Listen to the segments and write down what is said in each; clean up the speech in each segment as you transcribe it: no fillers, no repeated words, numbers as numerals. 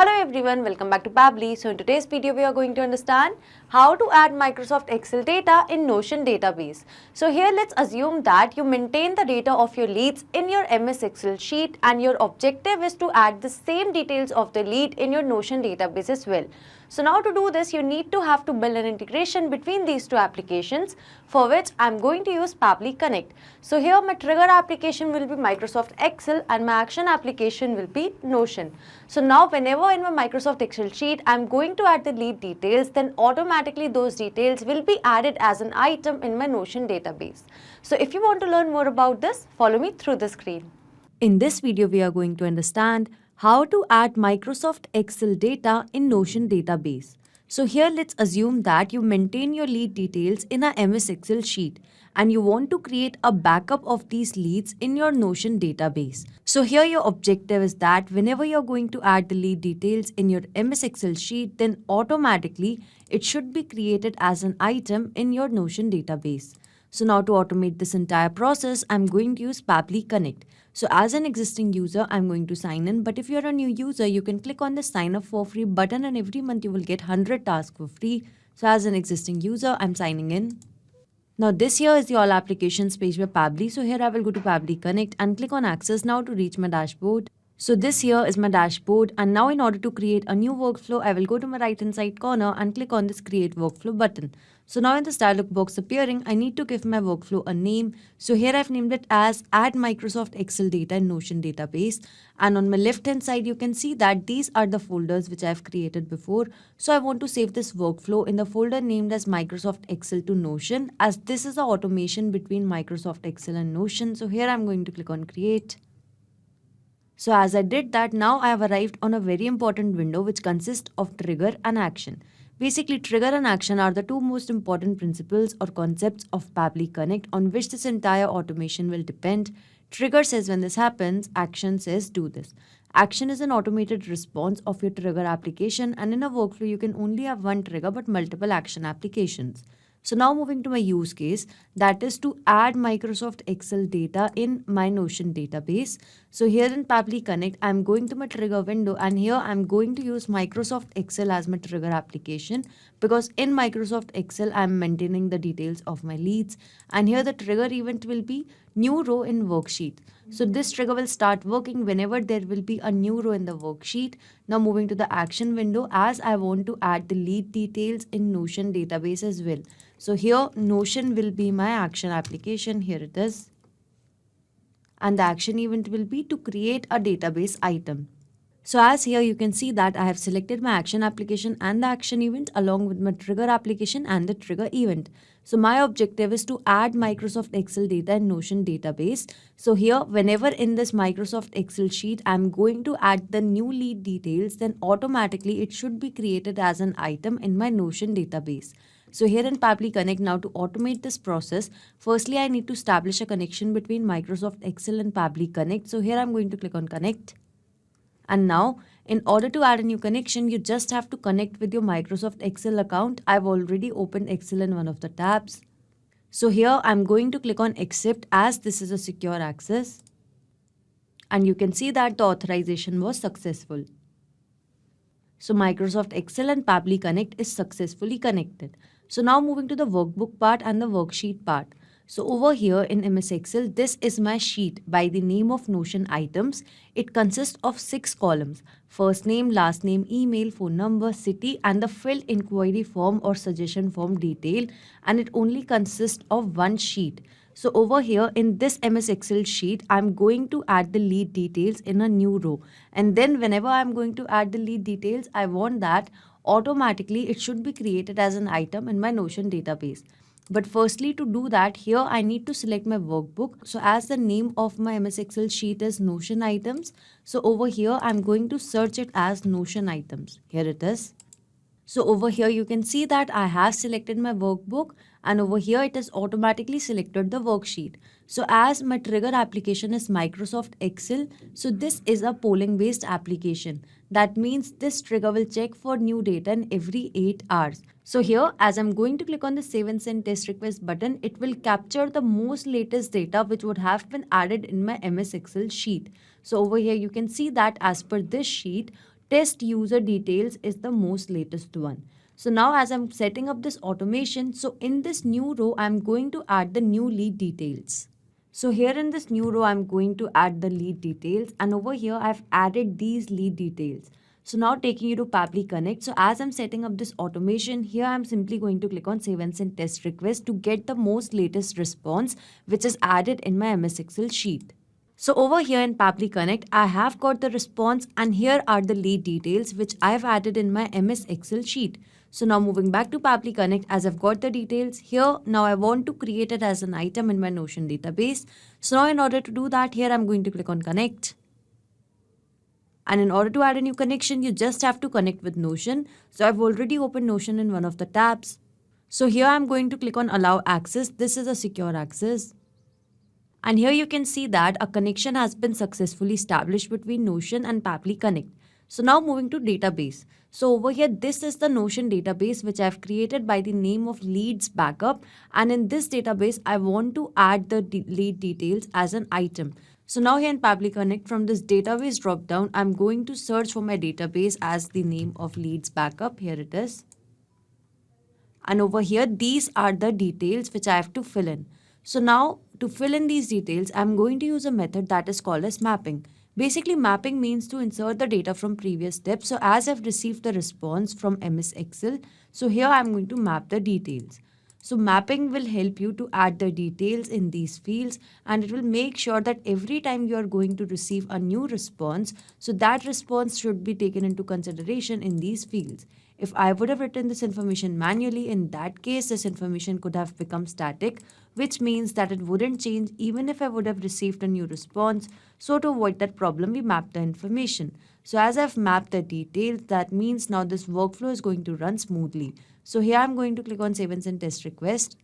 Hello everyone, welcome back to Pabbly. So in today's video we are going to understand how to add Microsoft Excel data in Notion database. So here let's assume that you maintain the data of your leads in your MS Excel sheet and your objective is to add the same details of the lead in your Notion database as well. So now to do this, you need to have to build an integration between these two applications, for which I'm going to use Pabbly Connect. So here my trigger application will be Microsoft Excel and my action application will be Notion. So now whenever in my Microsoft Excel sheet I'm going to add the lead details, then automatically those details will be added as an item in my Notion database. So if you want to learn more about this, follow me through the screen. In this video, we are going to understand how to add Microsoft Excel data in Notion database. So here let's assume that you maintain your lead details in a MS Excel sheet and you want to create a backup of these leads in your Notion database. So here your objective is that whenever you're going to add the lead details in your MS Excel sheet, then automatically it should be created as an item in your Notion database. So now to automate this entire process, I'm going to use Pabbly Connect. So as an existing user, I'm going to sign in. But if you're a new user, you can click on the sign up for free button and every month you will get 100 tasks for free. So as an existing user, I'm signing in. Now this here is the all applications page by Pabbly. So here I will go to Pabbly Connect and click on access now to reach my dashboard. So this here is my dashboard, and now in order to create a new workflow, I will go to my right hand side corner and click on this create workflow button. So now in this dialog box appearing, I need to give my workflow a name. So here I've named it as add Microsoft Excel data in Notion database. And on my left hand side, you can see that these are the folders which I've created before. So I want to save this workflow in the folder named as Microsoft Excel to Notion, as this is the automation between Microsoft Excel and Notion. So here I'm going to click on create. So as I did that, now I have arrived on a very important window which consists of trigger and action. Basically, trigger and action are the two most important principles or concepts of Pabbly Connect on which this entire automation will depend. Trigger says when this happens, action says do this. Action is an automated response of your trigger application, and in a workflow you can only have one trigger but multiple action applications. So now moving to my use case, that is to add Microsoft Excel data in my Notion database. So here in Pabbly Connect, I'm going to my trigger window, and here I'm going to use Microsoft Excel as my trigger application, because in Microsoft Excel, I'm maintaining the details of my leads, and here the trigger event will be new row in worksheet. So this trigger will start working whenever there will be a new row in the worksheet. Now moving to the action window, as I want to add the lead details in Notion database as well. So here Notion will be my action application. Here it is. And the action event will be to create a database item. So as here you can see that I have selected my action application and the action event along with my trigger application and the trigger event. So my objective is to add Microsoft Excel data in Notion database. So here whenever in this Microsoft Excel sheet I'm going to add the new lead details, then automatically it should be created as an item in my Notion database. So here in Pabbly Connect, now to automate this process, firstly I need to establish a connection between Microsoft Excel and Pabbly Connect. So here I'm going to click on connect. And now, in order to add a new connection, you just have to connect with your Microsoft Excel account. I've already opened Excel in one of the tabs. So here, I'm going to click on accept as this is a secure access. And you can see that the authorization was successful. So Microsoft Excel and Pabbly Connect is successfully connected. So now moving to the workbook part and the worksheet part. So over here in MS Excel, this is my sheet by the name of Notion items. It consists of 6 columns: first name, last name, email, phone number, city, and the filled inquiry form or suggestion form detail. And it only consists of one sheet. So over here in this MS Excel sheet, I'm going to add the lead details in a new row. And then whenever I'm going to add the lead details, I want that automatically it should be created as an item in my Notion database. But firstly, to do that, here I need to select my workbook. So as the name of my MS Excel sheet is Notion items, so over here I'm going to search it as Notion items. Here it is. So over here you can see that I have selected my workbook, and over here it has automatically selected the worksheet. So as my trigger application is Microsoft Excel, so this is a polling based application. That means this trigger will check for new data in every 8 hours. So here, as I'm going to click on the save and send test request button, it will capture the most latest data which would have been added in my MS Excel sheet. So over here you can see that as per this sheet, test user details is the most latest one. So now as I'm setting up this automation, so in this new row, I'm going to add the new lead details. So here in this new row, I'm going to add the lead details, and over here I've added these lead details. So now taking you to Pabbly Connect. So as I'm setting up this automation, here I'm simply going to click on Save and Send Test Request to get the most latest response which is added in my MS Excel sheet. So over here in Pabbly Connect, I have got the response, and here are the lead details which I've added in my MS Excel sheet. So now moving back to Pabbly Connect, as I've got the details here, now I want to create it as an item in my Notion database. So now in order to do that, here I'm going to click on Connect. And in order to add a new connection, you just have to connect with Notion. So I've already opened Notion in one of the tabs. So here I'm going to click on Allow Access. This is a secure access. And here you can see that a connection has been successfully established between Notion and Pabbly Connect. So now moving to database. So over here, this is the Notion database which I've created by the name of Leads Backup. And in this database, I want to add the lead details as an item. So now here in Pabbly Connect, from this database drop down, I'm going to search for my database as the name of Leads Backup. Here it is. And over here, these are the details which I have to fill in. So now to fill in these details, I'm going to use a method that is called as mapping. Basically, mapping means to insert the data from previous steps. So as I've received the response from MS Excel, so here I'm going to map the details. So mapping will help you to add the details in these fields, and it will make sure that every time you are going to receive a new response, so that response should be taken into consideration in these fields. If I would have written this information manually, in that case, this information could have become static, which means that it wouldn't change even if I would have received a new response. So to avoid that problem, we map the information. So as I've mapped the details, that means now this workflow is going to run smoothly. So here I'm going to click on Save and Send Test Request.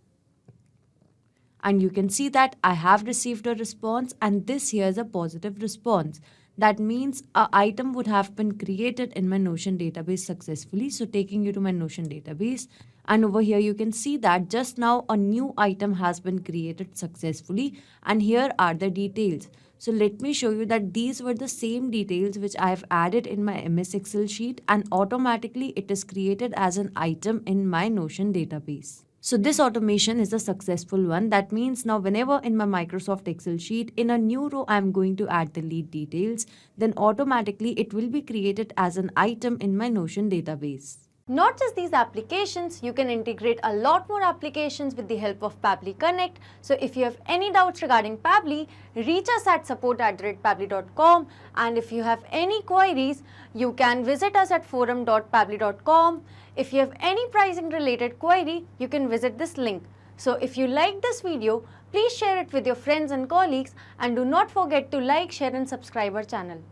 And you can see that I have received a response, and this here is a positive response. That means an item would have been created in my Notion database successfully. So taking you to my Notion database, and over here you can see that just now a new item has been created successfully, and here are the details. So let me show you that these were the same details which I have added in my MS Excel sheet, and automatically it is created as an item in my Notion database. So this automation is a successful one. That means now whenever in my Microsoft Excel sheet, in a new row, I'm going to add the lead details, then automatically it will be created as an item in my Notion database. Not just these applications, you can integrate a lot more applications with the help of Pabbly Connect. So if you have any doubts regarding Pabbly, reach us at support@pabbly.com, and if you have any queries, you can visit us at forum.pabbly.com. If you have any pricing related query, you can visit this link. So if you like this video, please share it with your friends and colleagues, and do not forget to like, share and subscribe our channel.